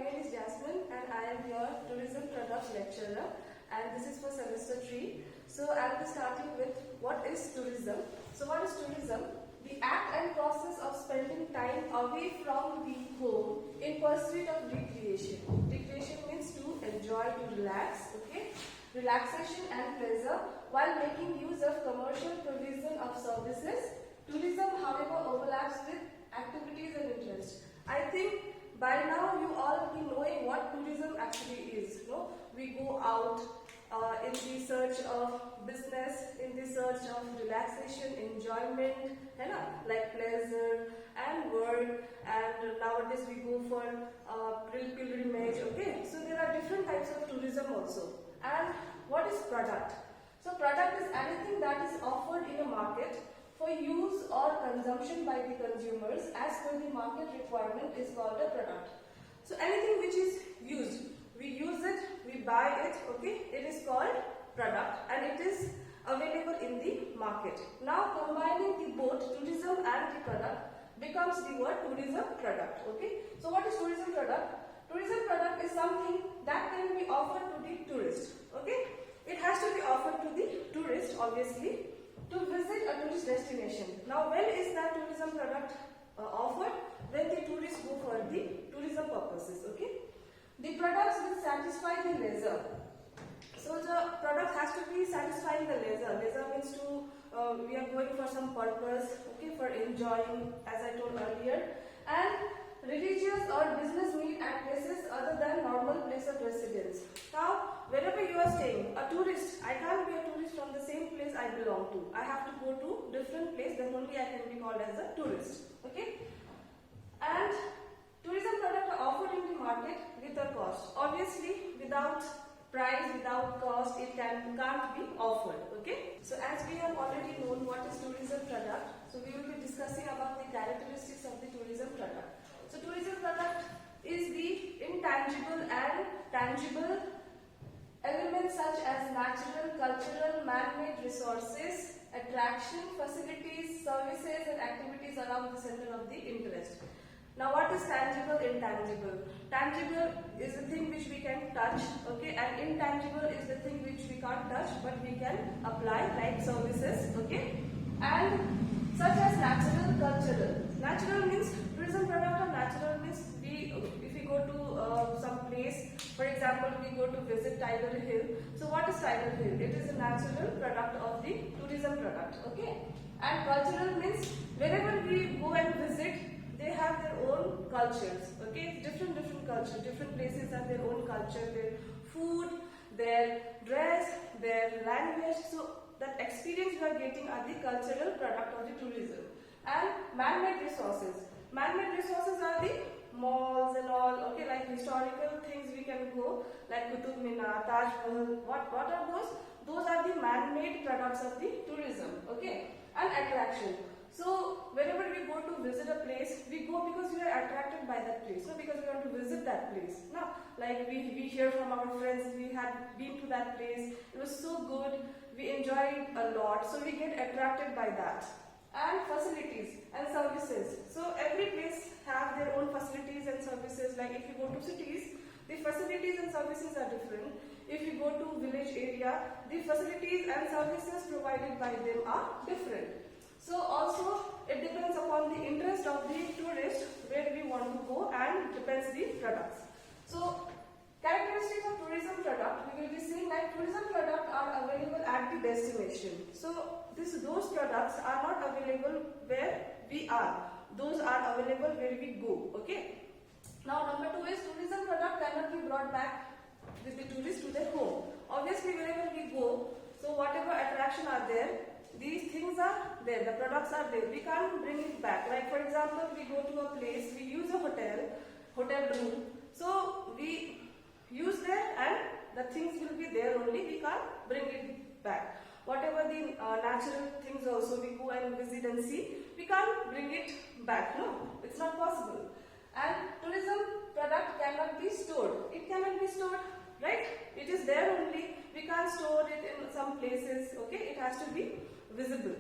name is Jasmine and I am your tourism products lecturer, and this is for semester 3. So I will be starting with what is tourism. So what is tourism? The act and process of spending time away from the home in pursuit of recreation. Recreation means to enjoy, to relax, okay? Relaxation and pleasure while making use of commercial provision of services. Tourism, however, overlaps with activities and interests. I think by now you all be knowing what tourism actually is. No? We go out in the search of business, in the search of relaxation, enjoyment, like pleasure and work, and nowadays we go for pilgrimage. Okay, so there are different types of tourism also. And what is product? So product is anything that is offered in a market for use or consumption by the consumers as per the market requirement is called a product. So anything which is used, we use it, we buy it, okay, it is called product and it is available in the market. Now combining the both tourism and the product becomes the word tourism product, okay. So what is tourism product? Tourism product is something that can be offered to the tourist, okay. It has to be offered to the tourist obviously, to visit a tourist destination. Now when is that tourism product offered? When the tourists go for the tourism purposes, okay. The products will satisfy the leisure. So the product has to be satisfying the leisure. Leisure means to, we are going for some purpose, okay, for enjoying, as I told earlier, and religious or business need at places other than normal place of residence. Now, wherever you are staying, a tourist, I can't be a tourist from the same place I belong to. I have to go to different place, then only I can be called as a tourist. Okay? And tourism products are offered in the market with a cost. Obviously, without price, without cost, it can't be offered. Okay? So as we have already known what is tourism product, so we will be discussing about the characteristics of the tourism product. So tourism product is the intangible and tangible elements such as natural, cultural, man-made resources, attraction, facilities, services and activities around the center of the interest. Now what is tangible, intangible? Tangible is the thing which we can touch, okay, and intangible is the thing which we can't touch but we can apply, like services, okay, and such as natural, cultural. Natural means tourism product or natural means if we go to some place, for example, we go to visit Tiger Hill. So what is Tiger Hill? It is a natural product of the tourism product, okay. And cultural means wherever we go and visit, they have their own cultures, okay. Different cultures, different places have their own culture, their food, their dress, their language. So that experience we are getting are the cultural product of the tourism. And man-made resources. Man-made resources are the malls and all, okay, like historical things we can go, like Qutub Minar, Taj Mahal. What are those? Those are the man-made products of the tourism, okay. And attraction. So whenever we go to visit a place, we go because we are attracted by that place, not because we want to visit that place. No, like we hear from our friends, we had been to that place, it was so good, we enjoyed a lot, so we get attracted by that. And facilities and services. So every place have their own facilities and services. Like if you go to cities, the facilities and services are different. If you go to village area, the facilities and services provided by them are different. So also it depends upon the interest of the tourist where we want to go and depends the products. So characteristics of tourism product, we will be seeing that tourism products are available at the destination. So those products are not available where we are. Those are available where we go. Okay. Now number 2 is tourism product cannot be brought back with the tourist to their home. Obviously wherever we go, so whatever attraction are there, these things are there, the products are there. We can't bring it back. Like for example, we go to a place, we use a hotel room. So we use there and the things will be there only, we can't bring it back. Whatever the natural things also we go and visit and see, we can't bring it back, no, it's not possible. And tourism product cannot be stored, it cannot be stored, right, it is there only, we can't store it in some places, okay, it has to be visible.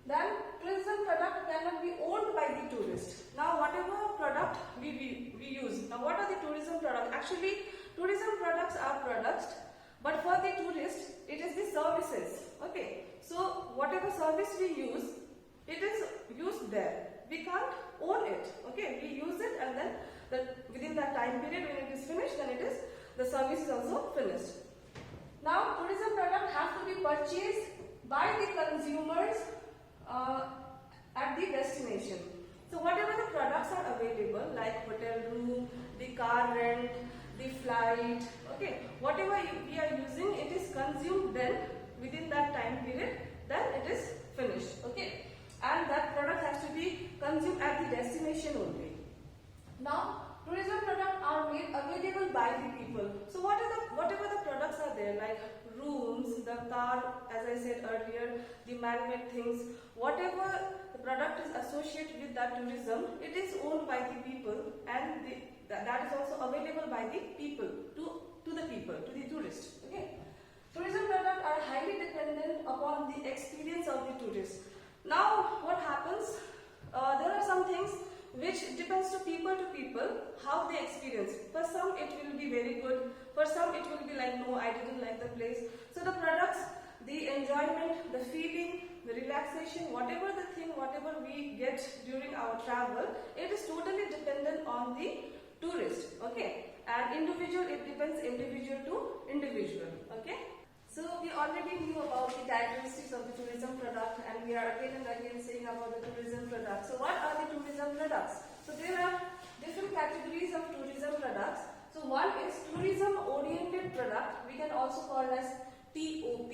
Then tourism product cannot be owned by the tourist. Now whatever product we use, now what are the tourism product. Actually, tourism products are products, but for the tourist, it is the services. Okay, so whatever service we use, it is used there. We can't own it. Okay, we use it, and then within that time period when it is finished, then it is the service is also finished. Now, tourism product have to be purchased by the consumers at the destination. So whatever the products are available, like hotel room, the car rent, the flight, okay, whatever we are using, it is consumed then within that time period, then it is finished, okay, and that product has to be consumed at the destination only. Now, tourism products are made available by the people. So whatever the products are there, like rooms, the car, as I said earlier, the man-made things, whatever the product is associated with that tourism, it is owned by the people, and that is also available by the people to the people, to the tourists. Okay. Tourism products are highly dependent upon the experience of the tourist. Now, what happens? There are some things which depends to people, how they experience. For some it will be very good, for some it will be like, no, I didn't like the place. So the products, the enjoyment, the feeling, the relaxation, whatever the thing, whatever we get during our travel, it is totally dependent on the tourist, okay, and individual, it depends individual to individual, okay. So we already knew about the characteristics of the tourism product, and we are again and again saying about the tourism products. So what are the tourism products? So there are different categories of tourism products. So one is tourism oriented product, we can also call as TOP.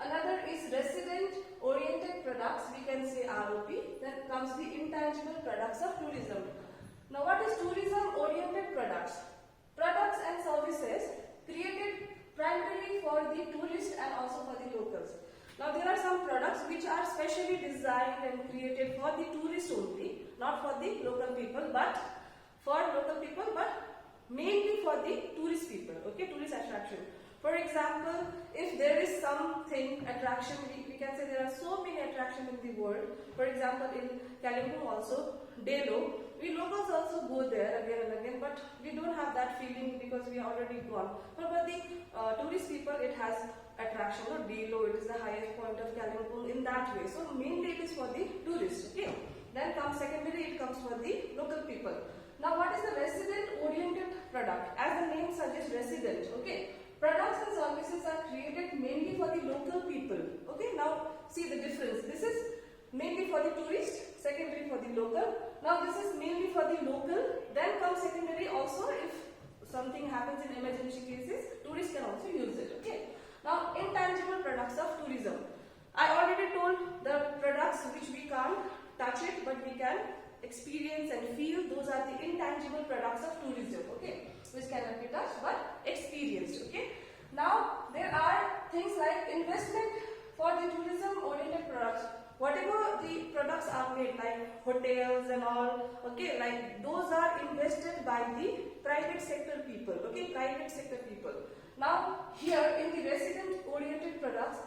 Another is resident oriented products, we can say ROP. Then comes the intangible products of tourism. Now what is tourism oriented products? Products and services created primarily for the tourists and also for the locals. Now there are some products which are specially designed and created for the tourists only, not for the local people, but mainly for the tourist people, okay, tourist attraction. For example, if there is something attraction, we can say there are so many attractions in the world. For example, in Kalimpong also, Delo, we locals also go there again and again, but we don't have that feeling because we are already gone. But for the tourist people, it has attraction. Or Delo, it is the highest point of Kalimpong in that way. So mainly it is for the tourists. Okay. Then comes secondary, it comes for the local people. Now what is the resident oriented product? As the name suggests, resident. Okay. Products and services are created mainly for the local people. Okay. Now see the difference. This is mainly for the tourist, secondary for the local. Now this is mainly for the local, then comes secondary also if something happens in emergency cases, tourists can also use it. Okay. Now intangible products of tourism. I already told the products which we can't touch it but we can experience and feel, those are the intangible products of tourism, okay, which cannot be touched but experienced. Okay. Now there are things like investment for the tourism oriented products. Whatever the products are made, like hotels and all, okay, like those are invested by the private sector people, okay, private sector people. Now here in the resident oriented products,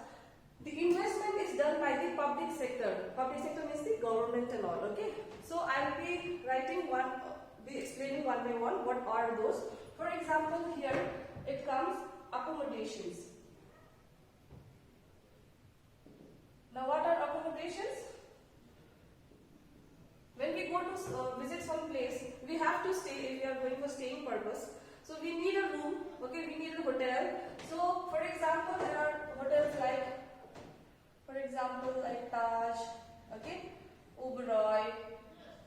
the investment is done by the public sector. Public sector means the government and all, okay. So I will be explaining one by one what are those. For example, here it comes accommodations. Now what are accommodations? When we go to visit some place, we have to stay if we are going for staying purpose. So we need a room, okay, we need a hotel. So for example, there are hotels like, for example, like Taj, okay, Oberoi,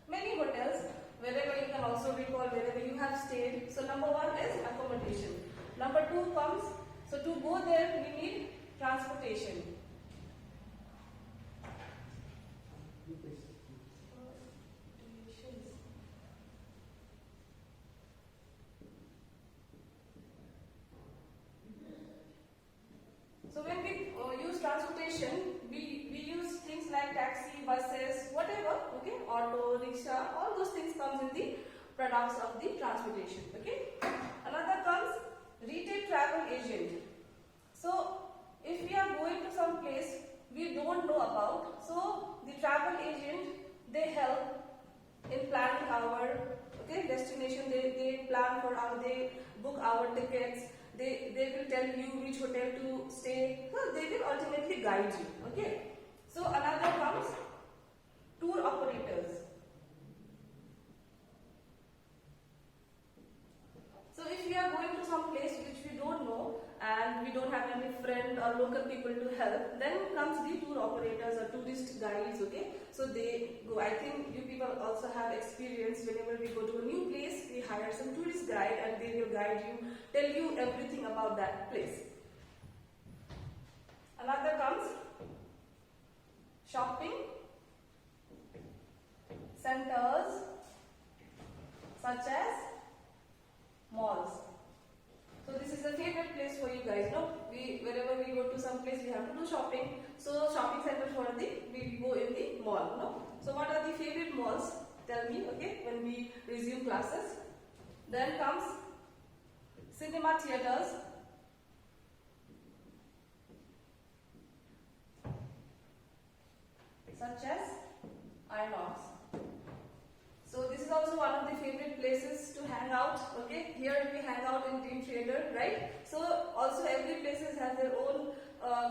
many hotels, wherever you can also recall wherever you have stayed. So number one is accommodation. Number two comes, so to go there we need transportation. So when we use transportation, we use things like taxi, buses, whatever, okay, auto, rickshaw, all those things comes in the products of the transportation, okay. Another comes retail travel agent. So if we are going to some place we don't know about, so the travel agent, they help in planning our destination. They plan for they book our tickets. They will tell you which hotel to stay. So they will ultimately guide you. Okay. So another comes tour operators. So if we are going to some place which we don't know and we don't have any friend or local people to help, then comes the tour operators or tourist guides. Okay, so they go. I think you people also have experience. Whenever we go to a new place, we hire some tourist guide and they will guide you, tell you everything about that place. Another comes shopping centers such as malls. So this is a favorite place for you guys. No, wherever we go to some place, we have to do shopping. So shopping center for we go in the mall. No. So what are the favorite malls? Tell me. Okay, when we resume classes. Then comes cinema theaters. Such as INOX. So this is also one of the favorite places to hang out. Okay, here we hang out in Dream Theater, right? So also every places has their own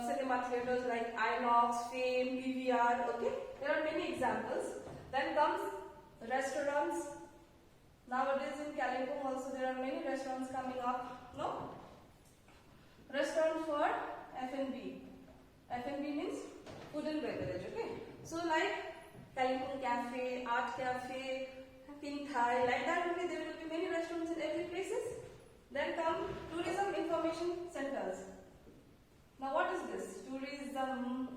cinema theaters like INOX, Fame, PVR. Okay, there are many examples. Then comes restaurants. Nowadays in Kalimpong also there are many restaurants coming up. No, restaurant for F&B. F&B means food and beverage. Okay, so like Kalimpong Cafe, Art Cafe, King Thai, like that only there will be many restaurants in every places. Then come tourism information centers. Now what is this? Tourism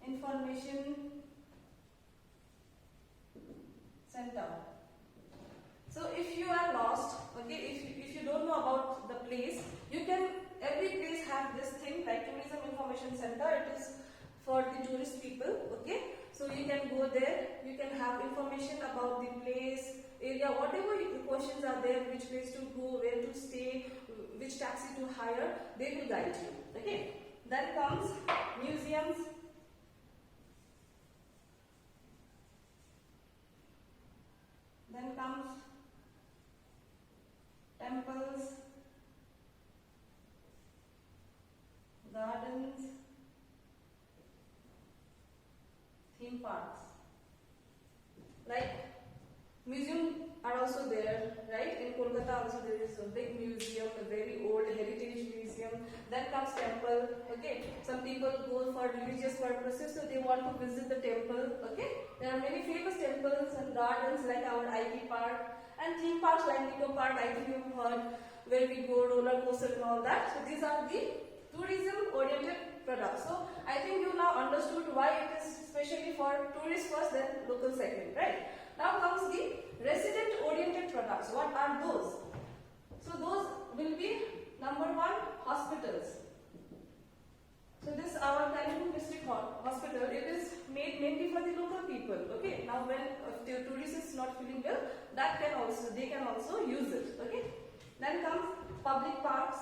information center. So if you are lost, okay, if you don't know about the place, you can, every place have this thing like tourism information center. It is for the tourist people, okay. So you can go there, you can have information about the place, area, whatever questions are there, which place to go, where to stay, which taxi to hire, they will guide you. Okay. Then comes museums. Then comes temples, gardens, theme parks. Like museum are also there, right? In Kolkata also there is a big museum, a very old heritage museum. Then comes temple. Okay, some people go for religious purposes, so they want to visit the temple. Okay, there are many famous temples and gardens like our IP park and theme parks like Nico Park. I think you've heard, where we go roller coaster and all that. So these are the tourism-oriented products. So I think you now understood why it is especially for tourists first, then local second, right? Now comes the resident-oriented products. What are those? So those will be number one, hospitals. So this our Kalimpong district hospital, it is made mainly for the local people. Okay. Now when the tourist is not feeling well, they can also use it. Okay. Then comes public parks.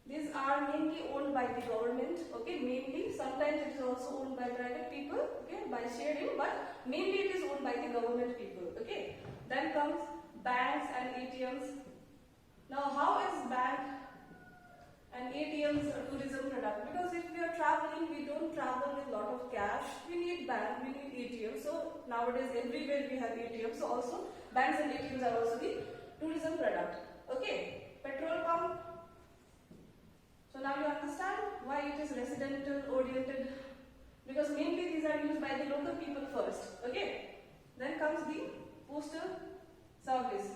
These are mainly owned by the government, okay, mainly. Sometimes it is also owned by private people, okay, by sharing, but mainly it is owned by the government people, okay. Then comes banks and ATMs. Now how is bank and ATMs a tourism product? Because if we are traveling, we don't travel with lot of cash, we need bank, we need ATM. So nowadays everywhere we have ATMs, so also banks and ATMs are also the tourism product, okay. Petrol pump. So now you understand why it is residential oriented, because mainly these are used by the local people first, okay. Then comes the postal service.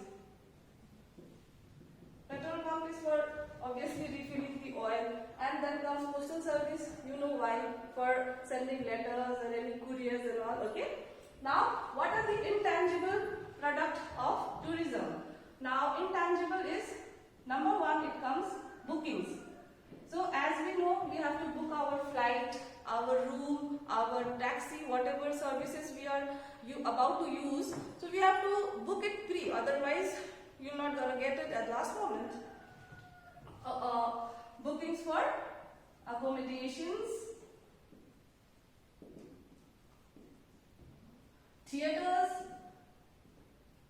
Petrol pump is for obviously refilling the oil, and then comes postal service, you know why, for sending letters and any couriers and all, okay. Now what are the intangible product of tourism? Now intangible is, number one, it comes bookings. So as we know, we have to book our flight, our room, our taxi, whatever services we are about to use. So we have to book it pre, otherwise you're not gonna get it at last moment. Bookings for accommodations, Theaters,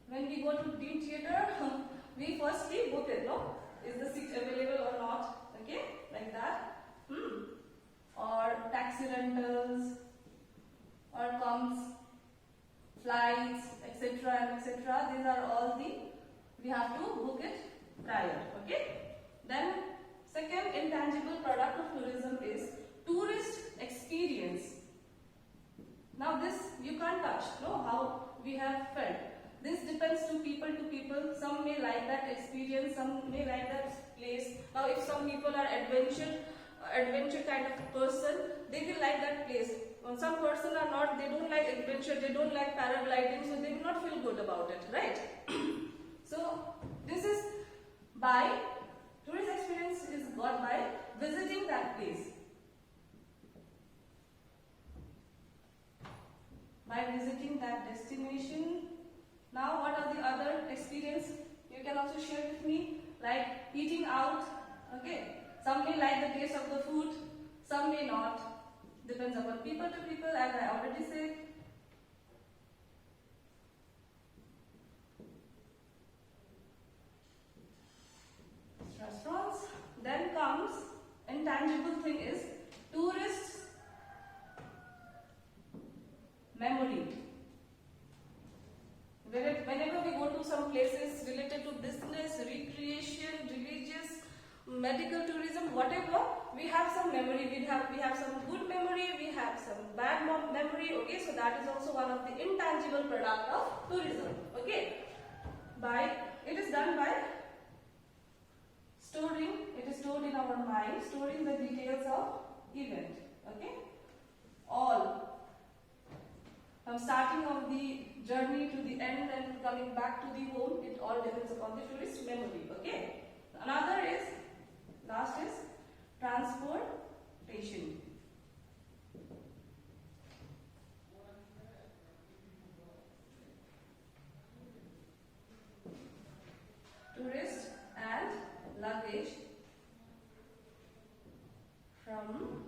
when we go to the theater, we firstly book it, no? Is the seat available or not? Okay, like that. Or taxi rentals, or comes flights, etc. and etc. These are all the, we have to book it prior. Okay. Then second intangible product of tourism is tourist experience. Now this you can't touch, no? How we have felt. This depends to people to people. Some may like that experience, some may like that place. Now if some people are adventure kind of person, they will like that place. When some person are not, they don't like adventure, they don't like paragliding, so they will not feel good about it, right? So this is by tourist experience is got by visiting that place. By visiting that destination. Now what are the other experience you can also share with me? Like eating out, okay. Some may like the taste of the food, some may not. Depends upon people to people, as I already said. Restaurants. Then comes intangible thing is tourist memory. Whenever we go to some places related to business, recreation, religious, medical tourism, whatever, we have some memory. We have some good memory, we have some bad memory. Okay, so that is also one of the intangible product of tourism. Okay, it is done by storing. It is stored in our mind, storing the details of event. Okay, all from starting of the journey to the end and coming back to the home, it all depends upon the tourist memory. Okay. Another is, last is transportation. Tourist and luggage from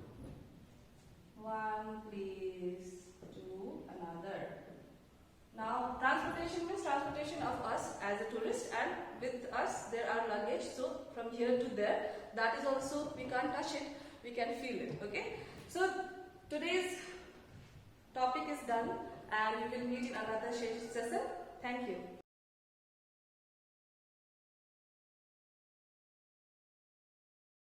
one place to another. Now transportation means transportation of us as a tourist, and with us there are luggage, so from here to there, that is also, we can't touch it, we can feel it. Okay, so today's topic is done and we will meet in another session. Thank you.